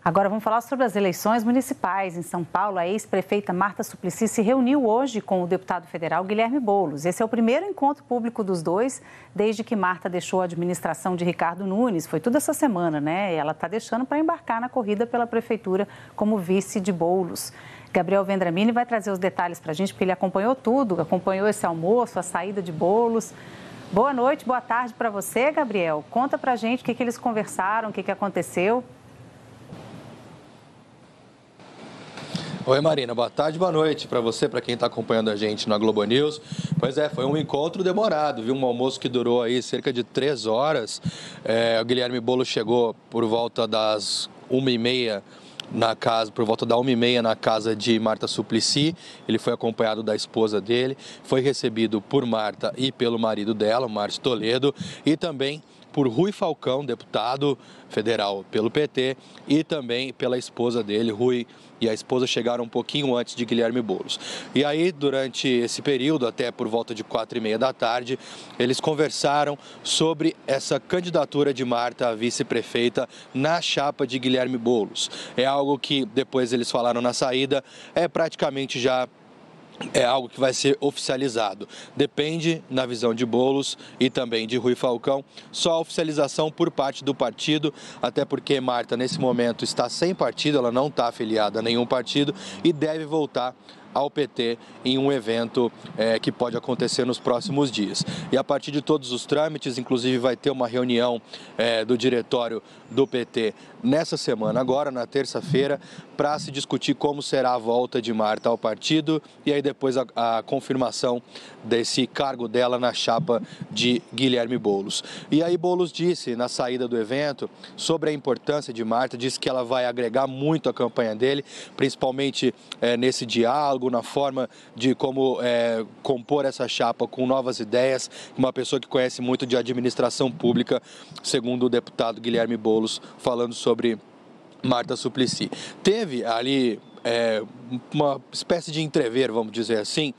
Agora vamos falar sobre as eleições municipais. Em São Paulo, a ex-prefeita Marta Suplicy se reuniu hoje com o deputado federal Guilherme Boulos. Esse é o primeiro encontro público dos dois desde que Marta deixou a administração de Ricardo Nunes. Foi tudo essa semana, né? E ela está deixando para embarcar na corrida pela prefeitura como vice de Boulos. Gabriel Vendramini vai trazer os detalhes para a gente, porque ele acompanhou tudo, acompanhou esse almoço, a saída de Boulos. Boa noite, boa tarde para você, Gabriel. Conta para a gente o que eles conversaram, o que aconteceu. Oi, Marina. Boa tarde, boa noite para você, para quem está acompanhando a gente na Globo News. Pois é, foi um encontro demorado, viu? Um almoço que durou aí cerca de 3 horas. O Guilherme Boulos chegou por volta das 1h30 na casa, por volta da 1h30 na casa de Marta Suplicy. Ele foi acompanhado da esposa dele, foi recebido por Marta e pelo marido dela, Márcio Toledo, e também por Rui Falcão, deputado federal pelo PT, e também pela esposa dele. Rui e a esposa chegaram um pouquinho antes de Guilherme Boulos. E aí, durante esse período, até por volta de 4h30 da tarde, eles conversaram sobre essa candidatura de Marta a vice-prefeita na chapa de Guilherme Boulos. É algo que, depois eles falaram na saída, praticamente já algo que vai ser oficializado. Depende, na visão de Boulos e também de Rui Falcão, só a oficialização por parte do partido, até porque Marta, nesse momento, está sem partido, ela não está afiliada a nenhum partido e deve voltar ao PT em um evento que pode acontecer nos próximos dias. E a partir de todos os trâmites, inclusive vai ter uma reunião do diretório do PT nessa semana, agora na terça-feira, para se discutir como será a volta de Marta ao partido e aí depois a confirmação desse cargo dela na chapa de Guilherme Boulos. E aí Boulos disse na saída do evento sobre a importância de Marta, disse que ela vai agregar muito à campanha dele, principalmente nesse diálogo, na forma de como compor essa chapa com novas ideias, uma pessoa que conhece muito de administração pública, segundo o deputado Guilherme Boulos, falando sobre Marta Suplicy. Teve ali uma espécie de entrever, vamos dizer assim,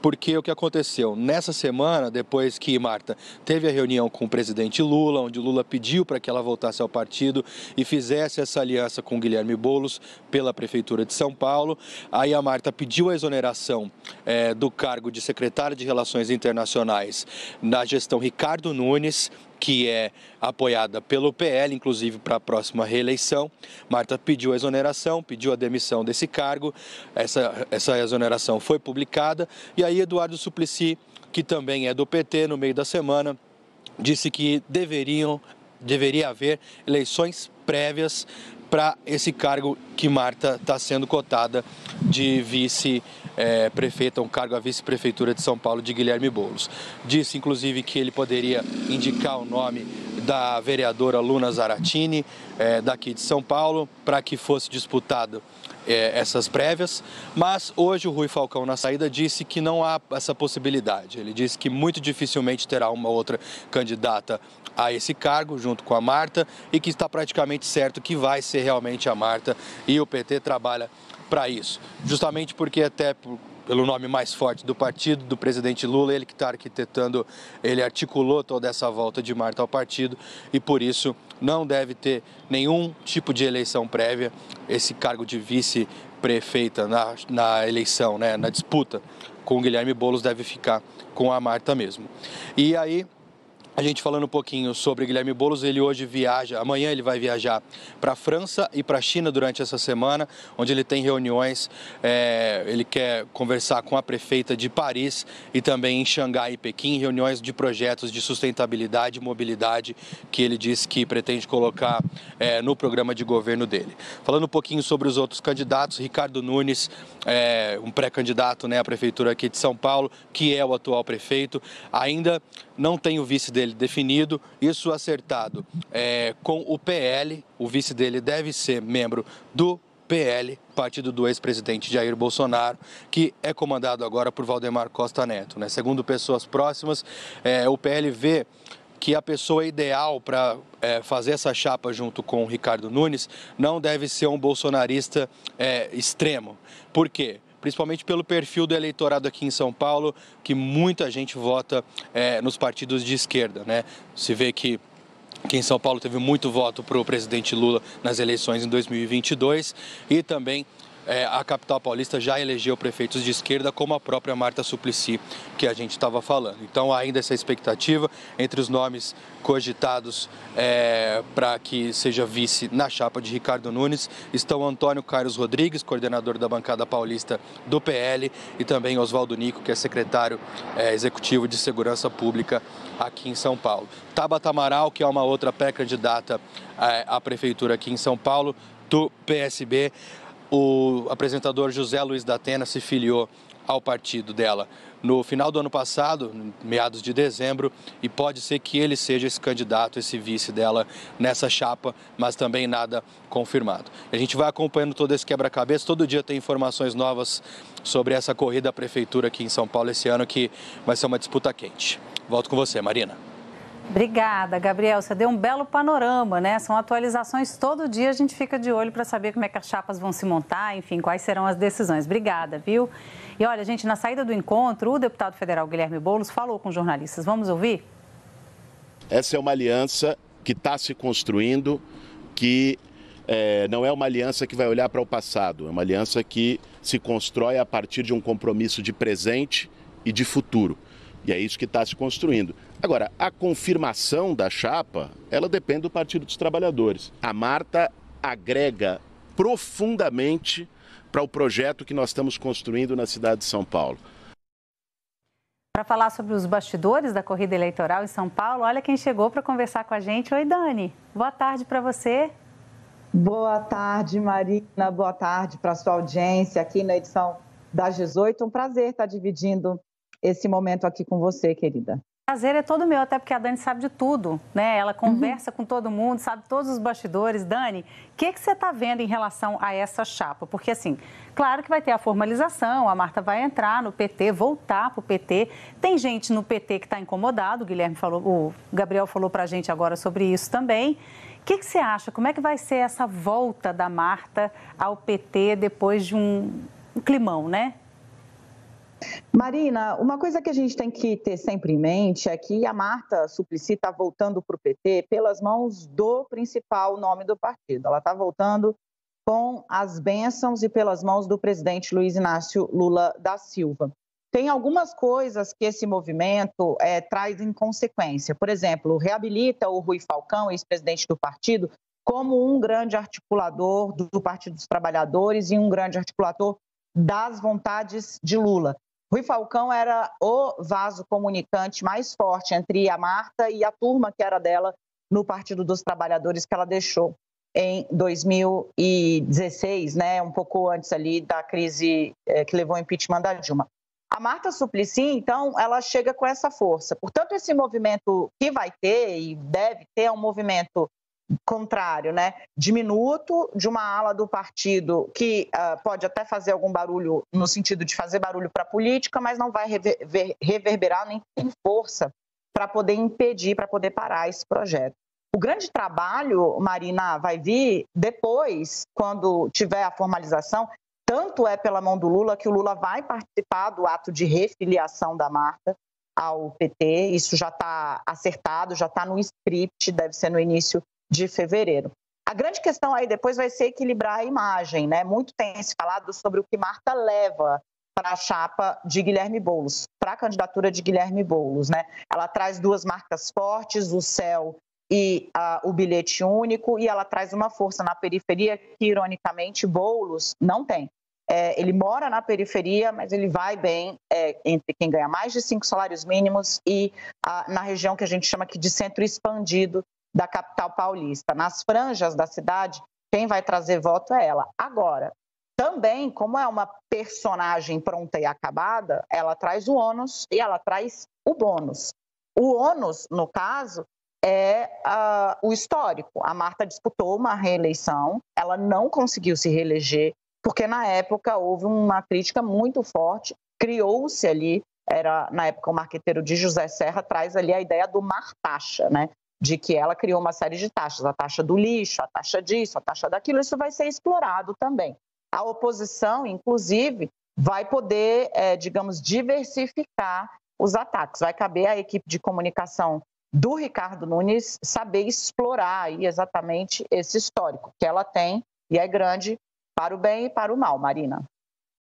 porque o que aconteceu nessa semana, depois que Marta teve a reunião com o presidente Lula, onde Lula pediu para que ela voltasse ao partido e fizesse essa aliança com Guilherme Boulos pela Prefeitura de São Paulo, aí a Marta pediu a exoneração do cargo de secretária de Relações Internacionais na gestão Ricardo Nunes, que é apoiada pelo PL, inclusive para a próxima reeleição. Marta pediu a exoneração, pediu a demissão desse cargo, essa exoneração foi publicada, e aí Eduardo Suplicy, que também é do PT, no meio da semana, disse que deveria haver eleições prévias para esse cargo que Marta está sendo cotada de vice-prefeita, um cargo à vice-prefeitura de São Paulo de Guilherme Boulos. Disse, inclusive, que ele poderia indicar o nome da vereadora Luna Zaratini, daqui de São Paulo, para que fosse disputado essas prévias, mas hoje o Rui Falcão, na saída, disse que não há essa possibilidade. Ele disse que muito dificilmente terá uma outra candidata a esse cargo, junto com a Marta, e que está praticamente certo que vai ser realmente a Marta, e o PT trabalha para isso. Justamente porque até pelo nome mais forte do partido, do presidente Lula, ele que está arquitetando, ele articulou toda essa volta de Marta ao partido e por isso não deve ter nenhum tipo de eleição prévia. Esse cargo de vice-prefeita na eleição, na disputa com o Guilherme Boulos, deve ficar com a Marta mesmo. E aí, a gente falando um pouquinho sobre Guilherme Boulos, ele hoje viaja, amanhã ele vai viajar para a França e para a China durante essa semana, onde ele tem reuniões, ele quer conversar com a prefeita de Paris e também em Xangai e Pequim, reuniões de projetos de sustentabilidade e mobilidade que ele diz que pretende colocar no programa de governo dele. Falando um pouquinho sobre os outros candidatos, Ricardo Nunes, um pré-candidato à prefeitura aqui de São Paulo, que é o atual prefeito, ainda não tem o vice dele definido, isso acertado com o PL, o vice dele deve ser membro do PL, partido do ex-presidente Jair Bolsonaro, que é comandado agora por Valdemar Costa Neto. Segundo pessoas próximas, o PL vê que a pessoa ideal para fazer essa chapa junto com o Ricardo Nunes não deve ser um bolsonarista extremo. Por quê? Principalmente pelo perfil do eleitorado aqui em São Paulo, que muita gente vota nos partidos de esquerda, Se vê que Aqui em São Paulo teve muito voto para o presidente Lula nas eleições em 2022 e também a capital paulista já elegeu prefeitos de esquerda, como a própria Marta Suplicy, que a gente estava falando. Então, ainda essa expectativa entre os nomes cogitados para que seja vice na chapa de Ricardo Nunes estão Antônio Carlos Rodrigues, coordenador da bancada paulista do PL, e também Oswaldo Nico, que é secretário executivo de Segurança Pública aqui em São Paulo. Tabata Amaral, que é uma outra pré-candidata à prefeitura aqui em São Paulo, do PSB. O apresentador José Luiz da Atena se filiou ao partido dela no final do ano passado, meados de dezembro, e pode ser que ele seja esse candidato, esse vice dela nessa chapa, mas também nada confirmado. A gente vai acompanhando todo esse quebra-cabeça, todo dia tem informações novas sobre essa corrida à prefeitura aqui em São Paulo esse ano, que vai ser uma disputa quente. Volto com você, Marina. Obrigada, Gabriel. Você deu um belo panorama, né? São atualizações todo dia, a gente fica de olho para saber como é que as chapas vão se montar, enfim, quais serão as decisões. Obrigada, viu? E olha, gente, na saída do encontro, o deputado federal Guilherme Boulos falou com jornalistas. Vamos ouvir? Essa é uma aliança que está se construindo, que não é uma aliança que vai olhar para o passado, é uma aliança que se constrói a partir de um compromisso de presente e de futuro. E é isso que está se construindo. Agora, a confirmação da chapa, ela depende do Partido dos Trabalhadores. A Marta agrega profundamente para o projeto que nós estamos construindo na cidade de São Paulo. Para falar sobre os bastidores da corrida eleitoral em São Paulo, olha quem chegou para conversar com a gente. Oi, Dani. Boa tarde para você. Boa tarde, Marina. Boa tarde para a sua audiência aqui na edição das 18. Um prazer estar dividindo esse momento aqui com você, querida. Prazer é todo meu, até porque a Dani sabe de tudo, né? Ela conversa com todo mundo, sabe todos os bastidores. Dani, o que você está vendo em relação a essa chapa? Porque, assim, claro que vai ter a formalização, a Marta vai entrar no PT, voltar para o PT. Tem gente no PT que está incomodado, o Gabriel falou para a gente agora sobre isso também. O que você acha? Como é que vai ser essa volta da Marta ao PT depois de um climão, né? Marina, uma coisa que a gente tem que ter sempre em mente é que a Marta Suplicy está voltando para o PT pelas mãos do principal nome do partido. Ela está voltando com as bênçãos e pelas mãos do presidente Luiz Inácio Lula da Silva. Tem algumas coisas que esse movimento traz em consequência. Por exemplo, reabilita o Rui Falcão, ex-presidente do partido, como um grande articulador do Partido dos Trabalhadores e um grande articulador das vontades de Lula. Rui Falcão era o vaso comunicante mais forte entre a Marta e a turma que era dela no Partido dos Trabalhadores, que ela deixou em 2016, né, um pouco antes ali da crise que levou ao impeachment da Dilma. A Marta Suplicy, então, ela chega com essa força. Portanto, esse movimento que vai ter e deve ter é um movimento contrário, né? Diminuto, de uma ala do partido que pode até fazer algum barulho no sentido de fazer barulho para a política, mas não vai reverberar nem tem força para poder impedir, para poder parar esse projeto. O grande trabalho, Marina, vai vir depois, quando tiver a formalização, tanto é pela mão do Lula, que o Lula vai participar do ato de refiliação da Marta ao PT, isso já está acertado, já está no script, deve ser no início de fevereiro. A grande questão aí depois vai ser equilibrar a imagem, né? Muito tem se falado sobre o que Marta leva para a chapa de Guilherme Boulos, para a candidatura de Guilherme Boulos, né? Ela traz duas marcas fortes, o CEL e o bilhete único, e ela traz uma força na periferia que, ironicamente, Boulos não tem. Ele mora na periferia, mas ele vai bem entre quem ganha mais de 5 salários mínimos e na região que a gente chama aqui de centro expandido da capital paulista. Nas franjas da cidade, quem vai trazer voto é ela. Agora, também, como é uma personagem pronta e acabada, ela traz o ônus e ela traz o bônus. O ônus, no caso, é o histórico. A Marta disputou uma reeleição, ela não conseguiu se reeleger, porque na época houve uma crítica muito forte, criou-se ali, era na época o marqueteiro de José Serra, traz ali a ideia do mar-taxa, né? De que ela criou uma série de taxas, a taxa do lixo, a taxa disso, a taxa daquilo, isso vai ser explorado também. A oposição, inclusive, vai poder, digamos, diversificar os ataques. Vai caber à equipe de comunicação do Ricardo Nunes saber explorar aí exatamente esse histórico que ela tem e é grande para o bem e para o mal, Marina.